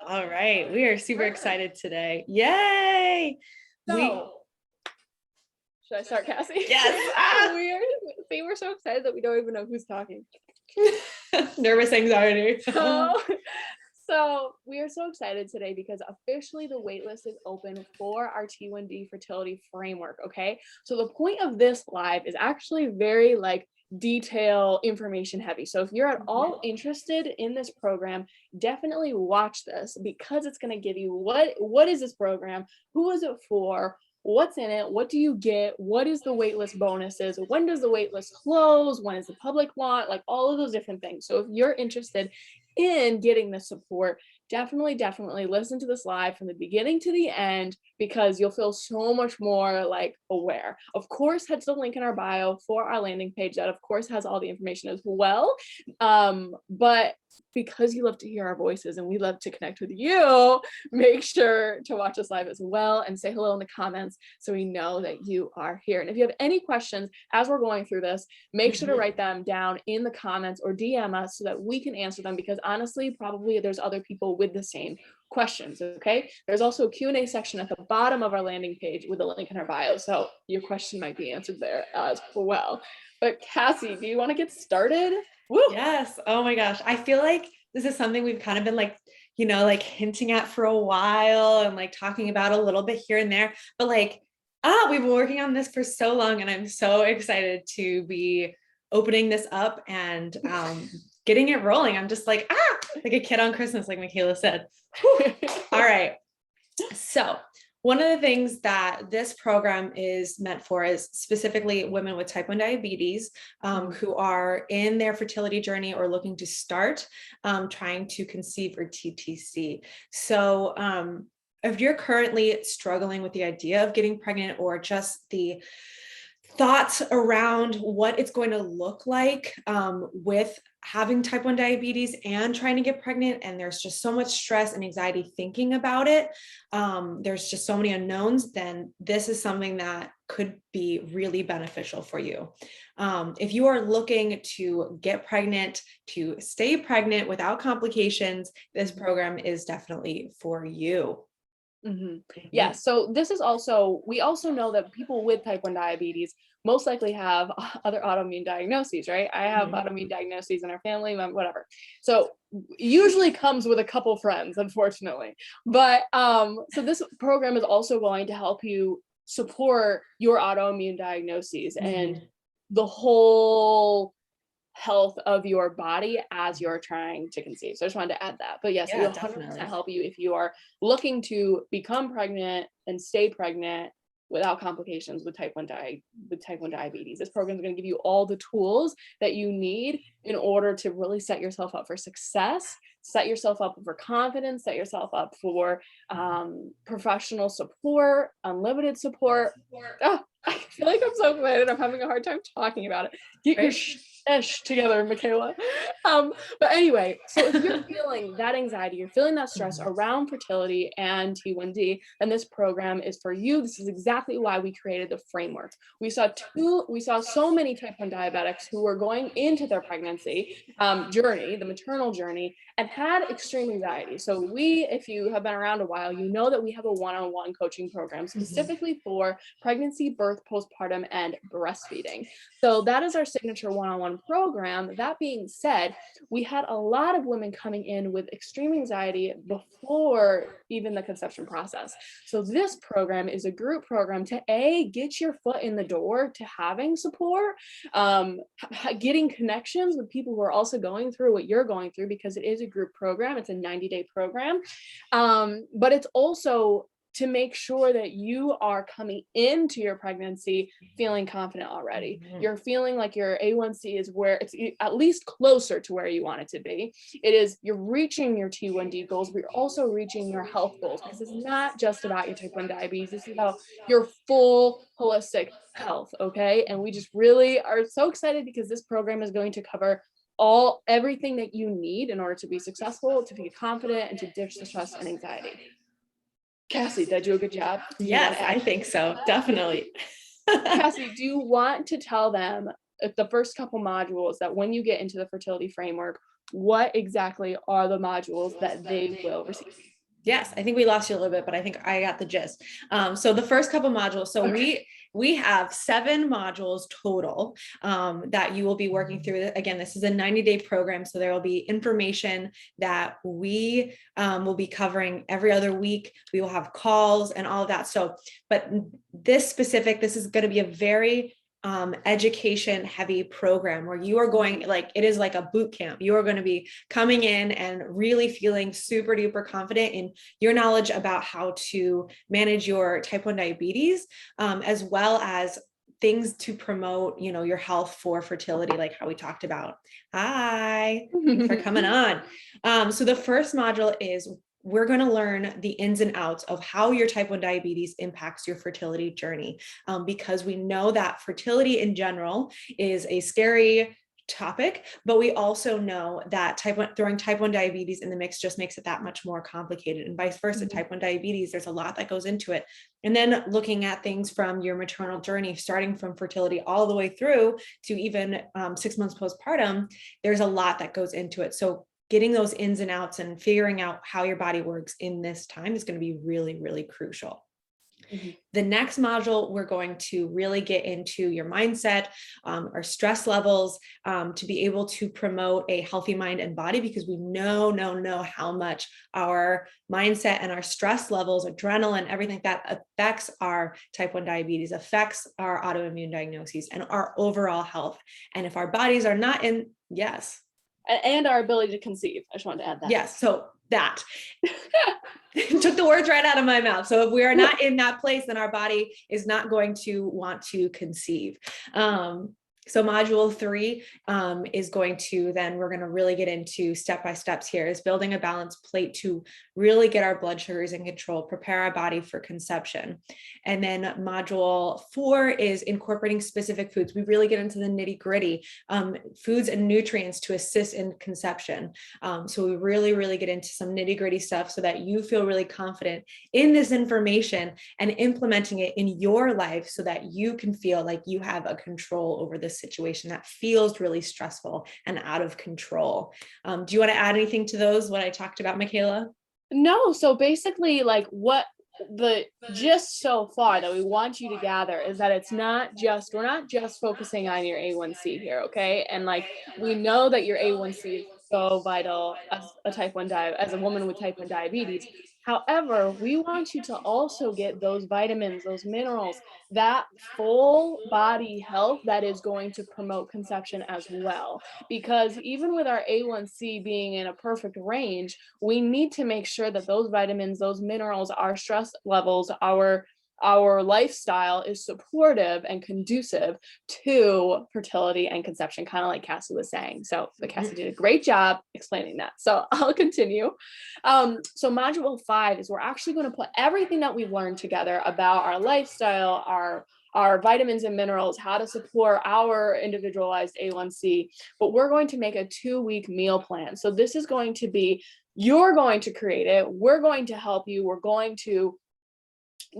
All right. We are super excited today. Yay. So, should I start, Cassie? Yes. Ah! We're so excited that we don't even know who's talking. Nervous anxiety. So we are so excited today because officially the waitlist is open for our T1D fertility framework. Okay. So the point of this live is actually very detail information heavy. So if you're at all interested in this program, definitely watch this because it's going to give you what is this program? Who is it for? What's in it? What do you get? What is the waitlist bonuses? When does the waitlist close? When is the public launch? Like all of those different things. So if you're interested in getting the support, definitely listen to this live from the beginning to the end because you'll feel so much more aware. Of course, head to the link in our bio for our landing page that of course has all the information as well. But because you love to hear our voices and we love to connect with you, make sure to watch us live as well and say hello in the comments so we know that you are here. And if you have any questions as we're going through this, make sure to write them down in the comments or DM us so that we can answer them, because honestly, probably there's other people with the same questions. Okay. There's also a Q&A section at the bottom of our landing page with a link in our bio. So your question might be answered there as well. But Cassie, do you want to get started? Woo. Yes. Oh my gosh. I feel like this is something we've kind of been hinting at for a while and talking about a little bit here and there, but we've been working on this for so long and I'm so excited to be opening this up and getting it rolling. I'm just like a kid on Christmas, like Michaela said. All right. So one of the things that this program is meant for is specifically women with type 1 diabetes who are in their fertility journey or looking to start trying to conceive or TTC. So if you're currently struggling with the idea of getting pregnant or just the thoughts around what it's going to look like with having type 1 diabetes and trying to get pregnant, and there's just so much stress and anxiety thinking about it, there's just so many unknowns, then this is something that could be really beneficial for you. If you are looking to get pregnant, to stay pregnant without complications, this program is definitely for you. Yeah, so this is also, we also know that people with type 1 diabetes most likely have other autoimmune diagnoses, right? I have autoimmune diagnoses in our family, whatever. So usually comes with a couple friends, unfortunately. But so this program is also going to help you support your autoimmune diagnoses and the whole health of your body as you're trying to conceive. So I just wanted to add that. But yes, it will 100% help you if you are looking to become pregnant and stay pregnant without complications with type 1 diabetes. This program is going to give you all the tools that you need in order to really set yourself up for success, set yourself up for confidence, set yourself up for professional support, unlimited support. Oh, I feel like I'm so excited. I'm having a hard time talking about it. Get your ish together, Michaela. But anyway, so if you're feeling that anxiety, you're feeling that stress around fertility and T1D, then this program is for you. This is exactly why we created the framework. We saw so many type 1 diabetics who were going into their pregnancy journey, the maternal journey, and had extreme anxiety. So if you have been around a while, you know that we have a one-on-one coaching program specifically for pregnancy, birth, postpartum, and breastfeeding. So that is our signature one-on-one program. That being said, we had a lot of women coming in with extreme anxiety before even the conception process. So this program is a group program to get your foot in the door to having support, getting connections with people who are also going through what you're going through, because it is a group program. It's a 90-day program. But it's also to make sure that you are coming into your pregnancy feeling confident already. You're feeling like your A1C is where it's at least closer to where you want it to be. You're reaching your T1D goals, but you're also reaching your health goals, because it's not just about your type 1 diabetes. This is about your full holistic health. Okay. And we just really are so excited because this program is going to cover everything that you need in order to be successful, to be confident, and to ditch the stress and anxiety. Cassie, did I do a good job? Yes, I think so. Definitely. Cassie, do you want to tell them the first couple modules that when you get into the fertility framework, what exactly are the modules that they will receive? Yes, I think we lost you a little bit, but I think I got the gist. So the first couple modules, so we have 7 modules total that you will be working through. Again, this is a 90-day program, so there will be information that we will be covering every other week. We will have calls and all of that. So, but this is going to be a very education heavy program where you are going, like, it is like a boot camp. You are going to be coming in and really feeling super duper confident in your knowledge about how to manage your type 1 diabetes, as well as things to promote, your health for fertility, like how we talked about. Hi, thanks for coming on. So the first module is we're going to learn the ins and outs of how your type 1 diabetes impacts your fertility journey, because we know that fertility in general is a scary topic, but we also know that throwing type 1 diabetes in the mix just makes it that much more complicated, and vice versa. Type 1 diabetes, there's a lot that goes into it. And then looking at things from your maternal journey, starting from fertility all the way through to even 6 months postpartum, there's a lot that goes into it. So getting those ins and outs and figuring out how your body works in this time is going to be really, really crucial. Mm-hmm. The next module, we're going to really get into your mindset, our stress levels, to be able to promote a healthy mind and body, because we know how much our mindset and our stress levels, adrenaline, everything that affects our type 1 diabetes, affects our autoimmune diagnoses and our overall health. And if our bodies are not in, yes. And our ability to conceive. I just wanted to add that. Yes. So that took the words right out of my mouth. So if we are not in that place, then our body is not going to want to conceive. So module 3 is going to, then we're going to really get into step-by-steps here, is building a balanced plate to really get our blood sugars in control, prepare our body for conception. And then module 4 is incorporating specific foods. We really get into the nitty-gritty, foods and nutrients to assist in conception. So we really get into some nitty-gritty stuff so that you feel really confident in this information and implementing it in your life so that you can feel like you have a control over this situation that feels really stressful and out of control. Do you want to add anything to those, what I talked about, Michaela? No. So basically, like, what the gist so far that we want you to gather is that we're not just focusing on your A1C here. Okay. And like, we know that your A1C is so vital as as a woman with type 1 diabetes. However, we want you to also get those vitamins, those minerals, that full body health that is going to promote conception as well. Because even with our A1C being in a perfect range, we need to make sure that those vitamins, those minerals, our stress levels, our lifestyle is supportive and conducive to fertility and conception, kind of like Cassie was saying. So Cassie did a great job explaining that. So I'll continue. So module 5 is we're actually going to put everything that we've learned together about our lifestyle, our vitamins and minerals, how to support our individualized A1C, but we're going to make a 2-week meal plan. So this is going to be, you're going to create it. We're going to help you. We're going to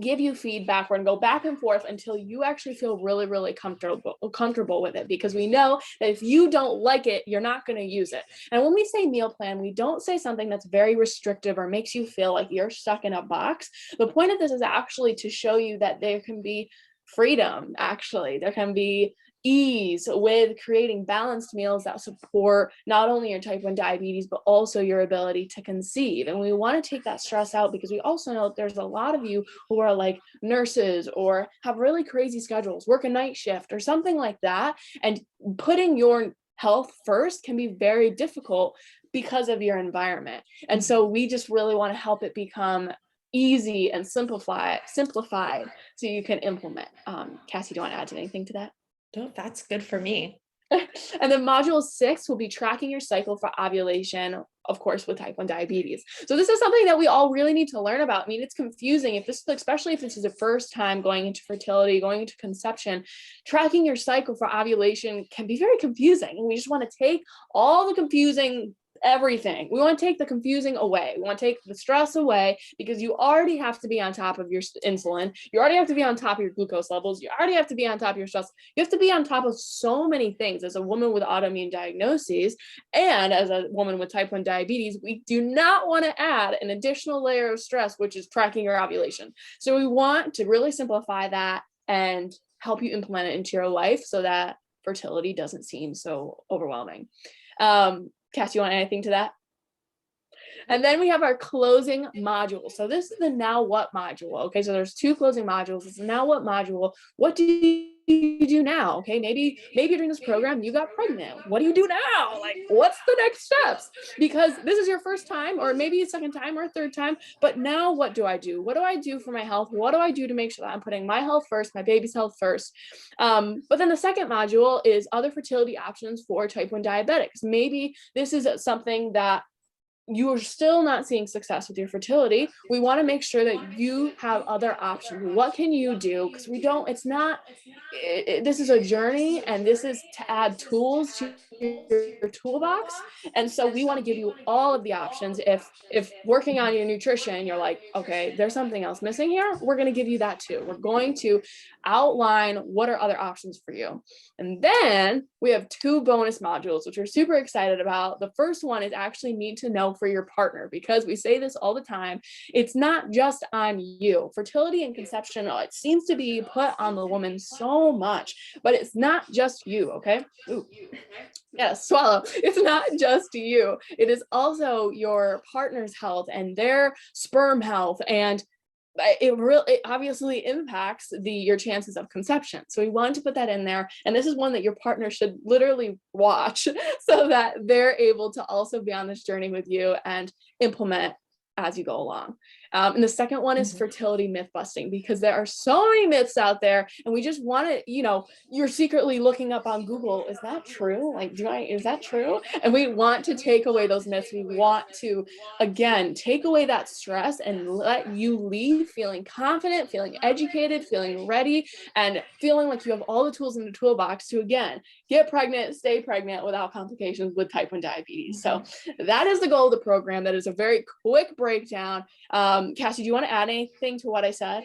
give you feedback. We're going to go back and forth until you actually feel really comfortable with it, because we know that if you don't like it, you're not going to use it. And when we say meal plan, we don't say something that's very restrictive or makes you feel like you're stuck in a box. The point of this is actually to show you that there can be freedom. Actually, there can be ease with creating balanced meals that support not only your type 1 diabetes, but also your ability to conceive. And we want to take that stress out, because we also know that there's a lot of you who are like nurses or have really crazy schedules, work a night shift or something like that. And putting your health first can be very difficult because of your environment. And so we just really want to help it become easy and simplified so you can implement. Cassie, do you want to add anything to that? No, that's good for me. And then module 6 will be tracking your cycle for ovulation, of course, with type 1 diabetes. So this is something that we all really need to learn about. I mean, it's confusing especially if this is the first time going into fertility, going into conception. Tracking your cycle for ovulation can be very confusing. And we just want to take all the confusing everything. We want to take the confusing away. We want to take the stress away, because you already have to be on top of your insulin. You already have to be on top of your glucose levels. You already have to be on top of your stress. You have to be on top of so many things as a woman with autoimmune diagnoses, and as a woman with type 1 diabetes. We do not want to add an additional layer of stress, which is tracking your ovulation. So we want to really simplify that and help you implement it into your life so that fertility doesn't seem so overwhelming. Cass, you want anything to that? And then we have our closing module. So this is the now what module. Okay, so there's 2 closing modules. It's the now what module. What do you do now? Okay, maybe during this program you got pregnant. What do you do now? Like, what's the next steps? Because this is your first time, or maybe a second time or a third time, but now what do I do? What do I do for my health? What do I do to make sure that I'm putting my health first, my baby's health first? But then the second module is other fertility options for type 1 diabetics. Maybe this is something that you are still not seeing success with your fertility. We want to make sure that you have other options. What can you do? Because this is a journey, and this is to add tools to your toolbox. And so we want to give you all of the options. If working on your nutrition, you're like, okay, there's something else missing here, we're going to give you that too. We're going to outline what are other options for you. And then we have 2 bonus modules, which we're super excited about. The first one is actually need to know for your partner, because we say this all the time. It's not just on you. Fertility and conception, it seems to be put on the woman so much, but it's not just you. Okay. Ooh. Yeah, swallow. It's not just you. It is also your partner's health and their sperm health, and it obviously impacts your chances of conception. So we want to put that in there. And this is one that your partner should literally watch so that they're able to also be on this journey with you and implement as you go along. And the second one is fertility myth busting, because there are so many myths out there, and we just want to, you're secretly looking up on Google, is that true? Like, is that true? And we want to take away those myths. We want to, again, take away that stress and let you leave feeling confident, feeling educated, feeling ready, and feeling like you have all the tools in the toolbox to, again, get pregnant, stay pregnant without complications with type 1 diabetes. So that is the goal of the program. That is a very quick breakdown. Cassie, do you want to add anything to what I said?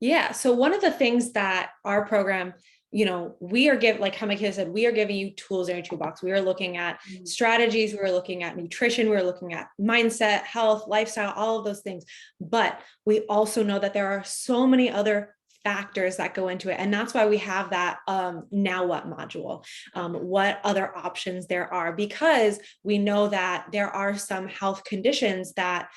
Yeah. So one of the things that our program, we are giving, like how Makayla said, we are giving you tools in your toolbox. We are looking at strategies. We are looking at nutrition. We're looking at mindset, health, lifestyle, all of those things. But we also know that there are so many other factors that go into it. And that's why we have that now what module, what other options there are, because we know that there are some health conditions that,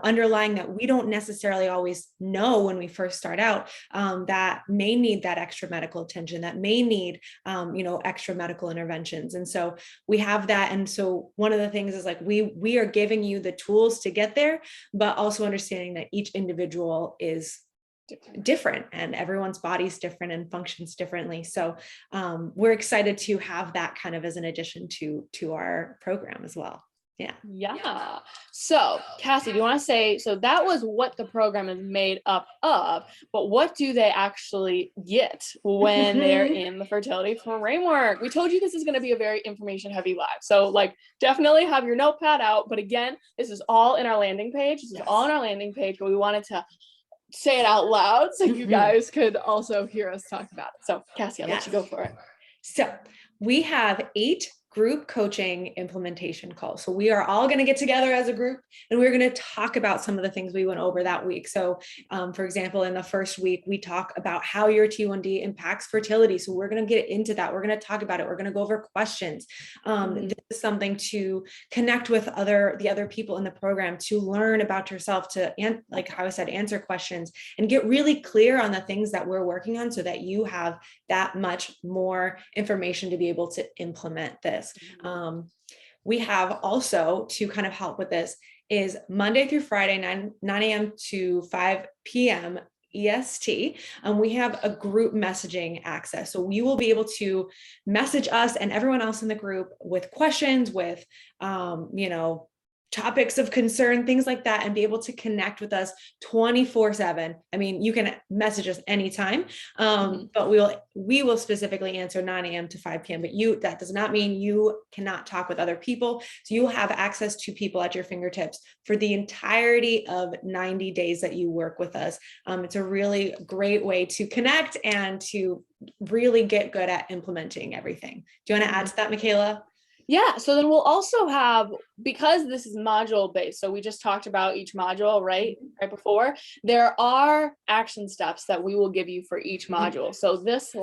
underlying that we don't necessarily always know when we first start out, that may need that extra medical attention, that may need, extra medical interventions. And so we have that. And so one of the things is like, we are giving you the tools to get there, but also understanding that each individual is different and everyone's body's different and functions differently. So we're excited to have that kind of as an addition to our program as well. Yeah. So Cassie, do you want to say, so that was what the program is made up of, but what do they actually get when they're in the fertility framework? We told you this is going to be a very information heavy live. So definitely have your notepad out. But again, this is all in our landing page. This is all in our landing page, but we wanted to say it out loud so you guys could also hear us talk about it. So Cassie, I'll let you go for it. So we have 8 group coaching implementation calls. So we are all going to get together as a group, and we're going to talk about some of the things we went over that week. So for example, in the first week, we talk about how your T1D impacts fertility. So we're going to get into that. We're going to talk about it. We're going to go over questions. This is something to connect with the other people in the program, to learn about yourself, to, like how I said, answer questions and get really clear on the things that we're working on so that you have that much more information to be able to implement this. We have also, to kind of help with this, is Monday through Friday, 9 a.m. to 5 p.m. EST. We have a group messaging access. So you will be able to message us and everyone else in the group with questions, with, topics of concern, things like that, and be able to connect with us 24/7. I mean, you can message us anytime, but we will specifically answer 9 a.m. to 5 p.m. But that does not mean you cannot talk with other people. So you will have access to people at your fingertips for the entirety of 90 days that you work with us. It's a really great way to connect and to really get good at implementing everything. Do you want to add to that, Michaela? Yeah, so then we'll also have, because this is module based, so we just talked about each module, right before, there are action steps that we will give you for each module. So this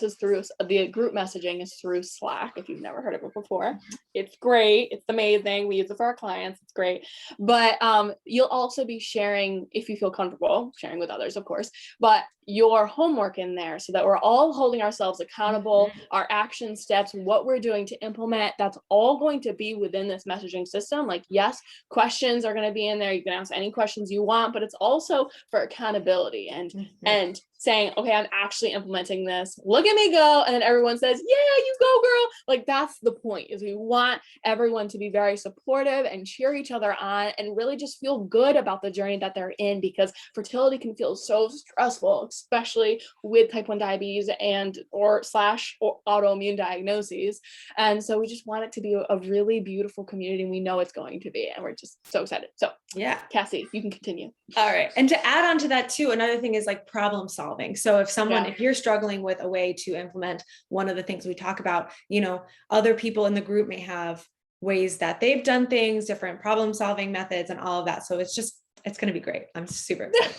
is through the group messaging is through Slack. If you've never heard of it before, it's great, it's amazing, we use it for our clients, it's great. But you'll also be sharing, if you feel comfortable sharing with others, of course, but your homework in there, so that we're all holding ourselves accountable, our action steps, what we're doing to implement, that's all going to be within this messaging system. Like, yes, questions are going to be in there, you can ask any questions you want, but it's also for accountability and saying, okay, I'm actually implementing this, look at me go, and then everyone says, yeah, you go girl. Like, that's the point, is we want everyone to be very supportive and cheer each other on and really just feel good about the journey that they're in, because fertility can feel so stressful, especially with type 1 diabetes or autoimmune diagnoses. And so we just want it to be a really beautiful community, and we know it's going to be, and we're just so excited. So yeah, Cassie, you can continue. All right. And to add on to that too, another thing is like problem solving. So if you're struggling with a way to implement one of the things we talk about, other people in the group may have ways that they've done things, different problem solving methods and all of that. So it's going to be great. I'm super excited.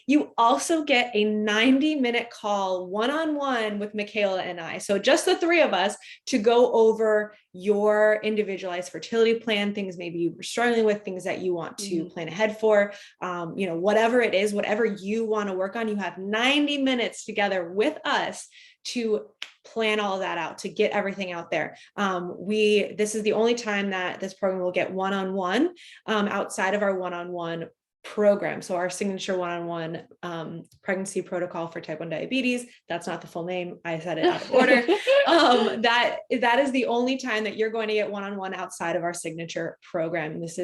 You also get a 90-minute call one-on-one with Michaela and I. So just the three of us to go over your individualized fertility plan, things maybe you were struggling with, things that you want to plan ahead for, whatever it is, whatever you want to work on, you have 90 minutes together with us to plan all of that out, to get everything out there. This is the only time that this program will get one-on-one outside of our one-on-one program. So our signature one-on-one pregnancy protocol for type 1 diabetes, that's not the full name, I said it out of order. That is the only time that you're going to get one-on-one outside of our signature program. This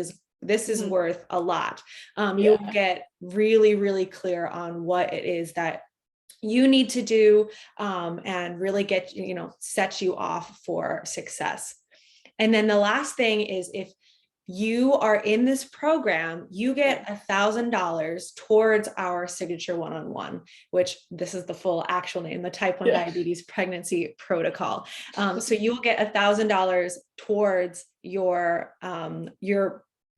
is worth a lot. You'll get really, really clear on what it is that you need to do and really get, set you off for success. And then the last thing is, if you are in this program, you get $1,000 towards our signature one-on-one, which this is the full actual name, the type 1 diabetes pregnancy protocol. So you will get $1,000 towards your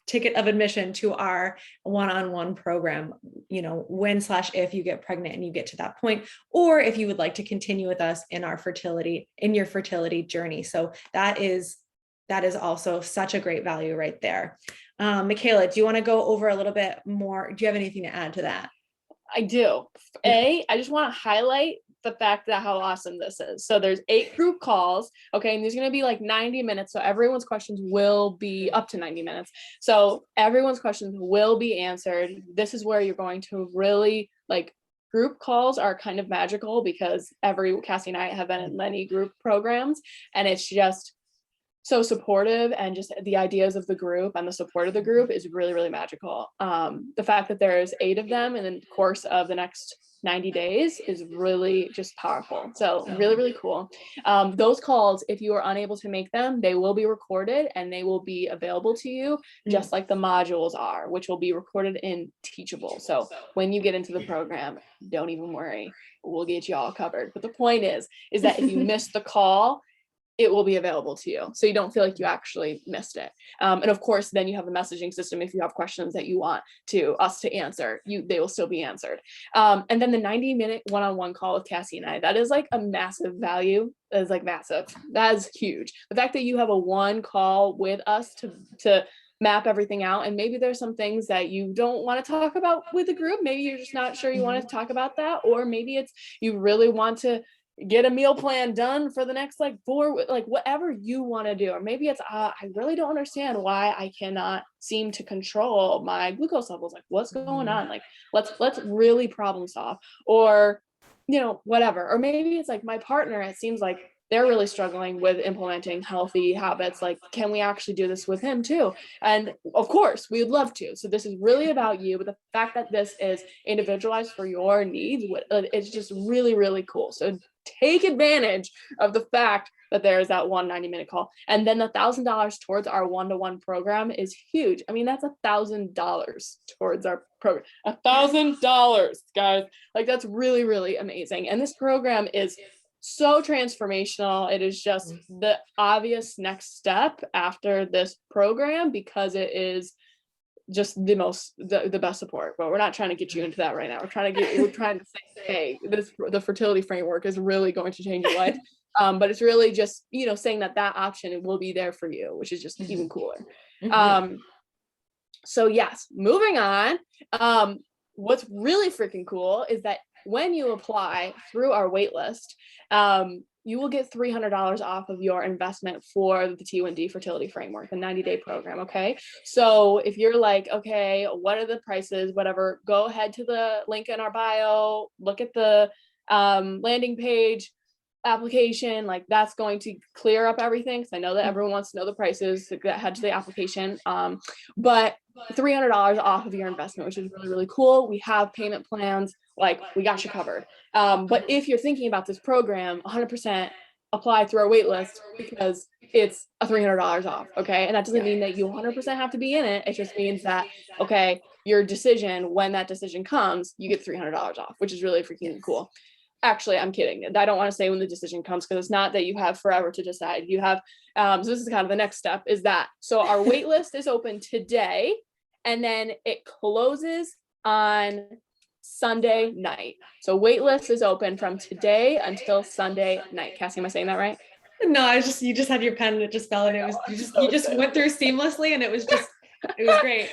ticket of admission to our one-on-one program, when/if you get pregnant and you get to that point, or if you would like to continue with us in your fertility journey. So that is also such a great value right there. Michaela, do you want to go over a little bit more? Do you have anything to add to that? I do. I just want to highlight the fact that how awesome this is. So there's 8 group calls. Okay. And there's going to be like 90 minutes. So everyone's questions will be up to 90 minutes. So everyone's questions will be answered. This is where you're going to really group calls are kind of magical, because Cassie and I have been in many group programs, and it's just so supportive, and just the ideas of the group and the support of the group is really, really magical. The fact that there's 8 of them in the course of the next 90 days is really just powerful. So really, really cool. Those calls, if you are unable to make them, they will be recorded and they will be available to you, just like the modules are, which will be recorded in Teachable. So when you get into the program, don't even worry, we'll get you all covered. But the point is that if you miss the call, it will be available to you, so you don't feel like you actually missed it. And of course, then you have the messaging system. If you have questions that you want us to answer, they will still be answered. And then the 90-minute one-on-one call with Cassie and I, that is like a massive value. That is massive. That is huge. The fact that you have a one call with us to map everything out, and maybe there's some things that you don't want to talk about with the group. Maybe you're just not sure you want to talk about that, or maybe it's you really want to get a meal plan done for the next 4, whatever you want to do. Or maybe it's I really don't understand why I cannot seem to control my glucose levels, what's going on, let's really problem solve, or whatever. Or maybe it's my partner, it seems like they're really struggling with implementing healthy habits. Like, can we actually do this with him too? And of course, we would love to. So this is really about you, but the fact that this is individualized for your needs, it's just really, really cool. So take advantage of the fact that there's that 90-minute call. And then the $1,000 towards our one-to-one program is huge. I mean, that's $1,000 towards our program. $1,000, guys. Like, that's really, really amazing. And this program is so transformational. It is just the obvious next step after this program, because it is just the best support. But we're not trying to get you into that right now. We're trying to say, hey, the fertility framework is really going to change your life. But it's really just, saying that option will be there for you, which is just even cooler. So yes, moving on. What's really freaking cool is that when you apply through our waitlist, you will get $300 off of your investment for the T1D fertility framework, the 90-day program. Okay. So if you're like, okay, what are the prices, whatever, go ahead to the link in our bio, look at the landing page, application, like that's going to clear up everything, because I know that everyone wants to know the prices that head to the application. But $300 off of your investment, which is really, really cool. We have payment plans, like we got you covered. But if you're thinking about this program, 100% apply through our waitlist, because it's a $300 off. Okay. And that doesn't mean that you 100% have to be in it. It just means that, okay, your decision, when that decision comes, you get $300 off, which is really freaking cool. Actually, I'm kidding. I don't want to say when the decision comes, because it's not that you have forever to decide. You have, so this is kind of the next step, is that, so our wait list is open today, and then it closes on Sunday night. So wait list is open from today until Sunday night. Cassie, am I saying that right? No, you just had your pen and it just fell, and it was, you just went through seamlessly, and it was great.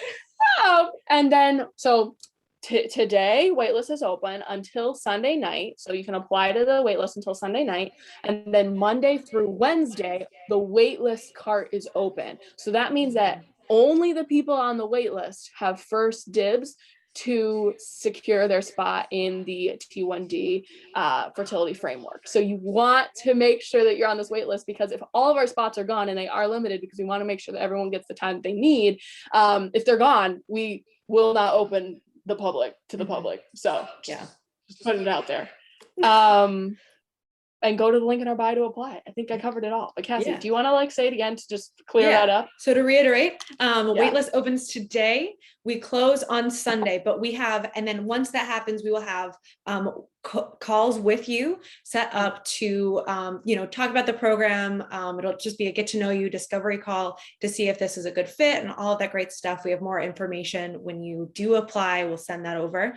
And then, so today waitlist is open until Sunday night, so you can apply to the waitlist until Sunday night, and then Monday through Wednesday the waitlist cart is open. So that means that only the people on the waitlist have first dibs to secure their spot in the T1D fertility framework. So you want to make sure that you're on this waitlist, because if all of our spots are gone, and they are limited because we want to make sure that everyone gets the time that they need, if they're gone, we will not open the public to the public. So yeah, just putting it out there. And go to the link in our bio to apply. I think I covered it all. But Cassie, do you want to say it again to just clear that up? So to reiterate, waitlist opens today. We close on Sunday, but we have, and then once that happens, we will have calls with you set up to, talk about the program. It'll just be a get to know you discovery call to see if this is a good fit and all of that great stuff. We have more information when you do apply. We'll send that over.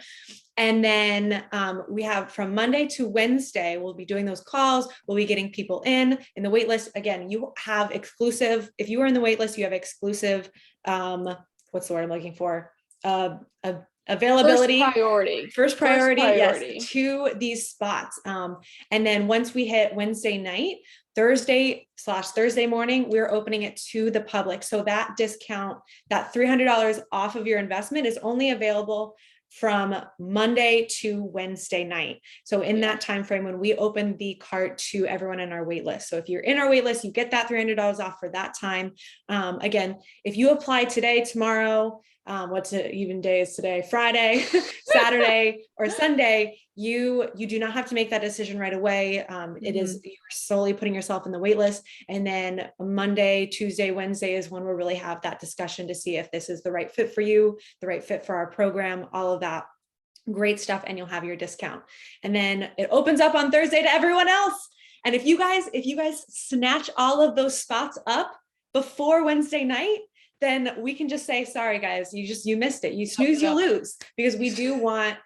And then we have from Monday to Wednesday, we'll be doing those calls. We'll be getting people in the wait list. Again, you have exclusive, if you are in the wait list, you have exclusive, what's the word I'm looking for? Availability. First priority, yes, to these spots. And then once we hit Wednesday night, Thursday morning, we're opening it to the public. So that discount, that $300 off of your investment, is only available from Monday to Wednesday night. So in that time frame, when we open the cart to everyone in our wait list. So if you're in our wait list, you get that $300 off for that time. Again, if you apply today, tomorrow, what's it even day is today, Friday, Saturday, or Sunday, you do not have to make that decision right away. It is, you're solely putting yourself in the wait list. And then Monday, Tuesday, Wednesday is when we'll really have that discussion to see if this is the right fit for you, the right fit for our program, all of that great stuff. And you'll have your discount. And then it opens up on Thursday to everyone else. And if you guys snatch all of those spots up before Wednesday night, then we can just say, sorry guys, you missed it. You snooze, you lose, because we do want,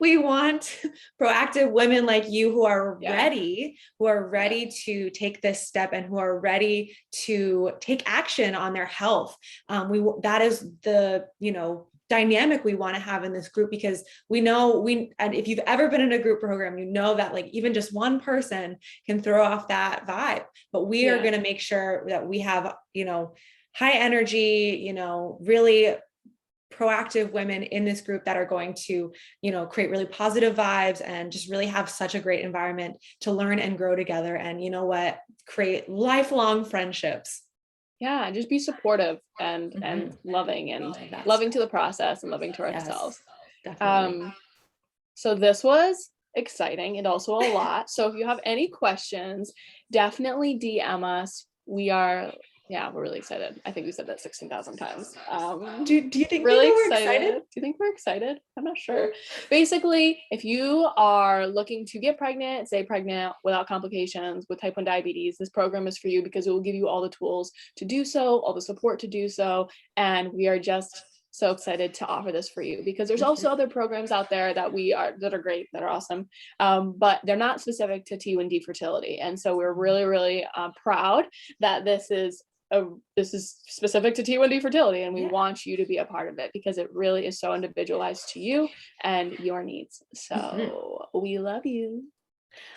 we want proactive women like you who are ready to take this step and who are ready to take action on their health. That is the, dynamic we want to have in this group, because and if you've ever been in a group program, that like even just one person can throw off that vibe, but we are going to make sure that we have, high energy, really proactive women in this group that are going to, you know, create really positive vibes and just really have such a great environment to learn and grow together. And you know what, create lifelong friendships. Yeah, just be supportive and loving, and loving to the process and loving to ourselves. Definitely. So this was exciting and also a lot. So if you have any questions, definitely DM us. We're really excited. I think we said that 16,000 times. Do you think Really we're excited? Do you think we're excited? I'm not sure. Basically, if you are looking to get pregnant, stay pregnant without complications with type 1 diabetes, this program is for you because it will give you all the tools to do so, all the support to do so. And we are just so excited to offer this for you, because there's also other programs out there that are great, that are awesome, but they're not specific to T1D fertility. And so we're really, really proud that this is specific to T1D fertility, and we want you to be a part of it because it really is so individualized to you and your needs. So we love you.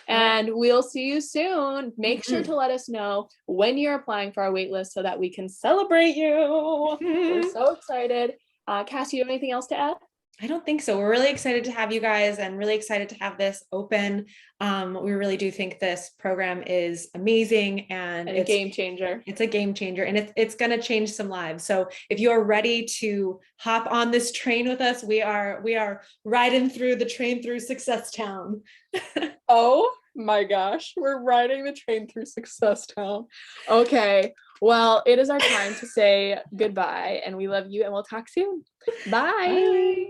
And we'll see you soon. Make sure to let us know when you're applying for our wait list so that we can celebrate you. We're so excited. Cassie, you have anything else to add? I don't think so. We're really excited to have you guys and really excited to have this open. We really do think this program is amazing and it's a game changer. It's a game changer, and it's going to change some lives. So if you're ready to hop on this train with us, we are riding through the train through Success Town. Oh my gosh, we're riding the train through Success Town. Okay, well, it is our time to say goodbye, and we love you, and we'll talk soon. Bye. Bye.